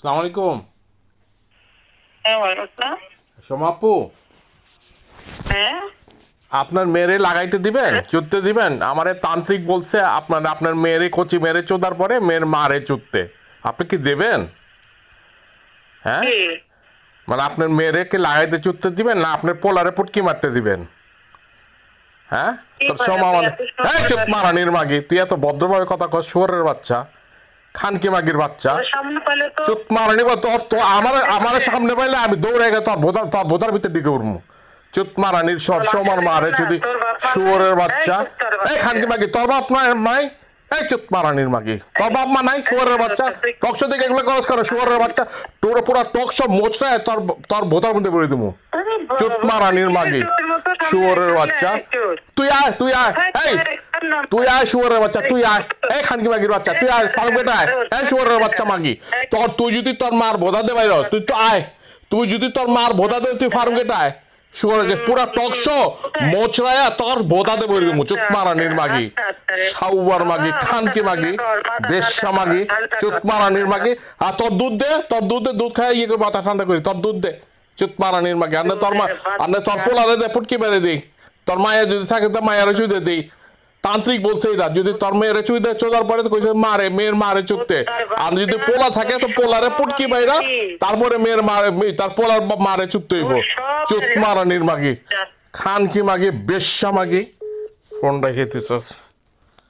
আসসালামু আলাইকুম। হ্যাঁ, ওয়ালাইকুম আসসালাম। সোমাপু, হ্যাঁ, আপনার মেয়েরে লাগাইতে দিবেন, চুদতে দিবেন? আমারে তান্ত্রিক বলছে আপনার মেয়েরে কচি মেরে চোদার পরে মেয়ের মারে চুদতে। আপনি কি দেবেন? হ্যাঁ, কি? মানে আপনার মেয়েরে কি লাগাইতে চুদতে দিবেন না আপনার পোলারে পুটকি মারতে দিবেন? হ্যাঁ, কি তোর বলেন সোমা আপনি? মানে এত সুন্দর এই চুপ কথা। মারানির মাগি, তুই এত ভদ্রভাবে কথা কর, শুয়োরের বাচ্চা, খানকি মাগির বাচ্চা। ওর সামনে পেলে তো চুপ মারানি বা তোর তো আমার সামনে পাইলে আমি দৌড়ে গেছে তোর বোধার ভিতরে ঢুকে উঠবো। চুপ মারানির সর সমান মারে যদি শুয়োরের বাচ্চা। এই খানকি মাগি, তোর বাপ নাই? এই চুপ মারানির মাগি, তোর বাপ মা নাই? শুয়োরের বাচ্চা, টকশো থেকে এগুলো খরচ করে শুয়োরের বাচ্চা। তোর পুরো টকশো মোচটায় তোর বোধার মধ্যে করে দেবো। চুপ মারানির মাগি, শুয়োরের বাচ্চা। তুই আয় এই তুই আয় শুয়োরের বাচ্চা, তুই আয়। এই খানকি মাগির বাচ্চা, তুই আয় ফারুক বেটা আয়। এই শুয়োরের বাচ্চা মাগি, তুই যদি তোর মার বোধা দে বাইর, তুই তো আয়। তুই যদি তোর মার বোধা দে, তুই ফারুক বেটা আয়। শুয়োরের পুরা টকশো মোচড়ায়া তোর বোধা দে বই দেবো। চুপ মারানির মাগি, সাউবার মাগি, খানকি মাগি, বেশ্যা মাগি, চুপ মারানির মাগি। আর তোর দুধ দে, দুধ খাই ইয়ে করে মাথা ঠান্ডা করি, তোর দুধ দে। চুপ মারানির মাগি, আন্নে তোর পোলারে দে, পুটকি মেরে দিই। তোর মায়ের যদি থাকে তো মায়ের চুদে দিই। তান্ত্রিক বলছে এটা, যদি তোর মেয়ের চুইতে চোদার পরে তো কইছে মারে, মেয়ের মারে চুদতে। আর যদি পোলা থাকে তো পোলারে পুটকি বাইরা, তারপরে মেয়ের মারে, তার পোলার মারে চুদতে হইব। চুপ মারানির মাগি, খানকি মাগি, বেশ্যা মাগি, কোনটা খেতেছস?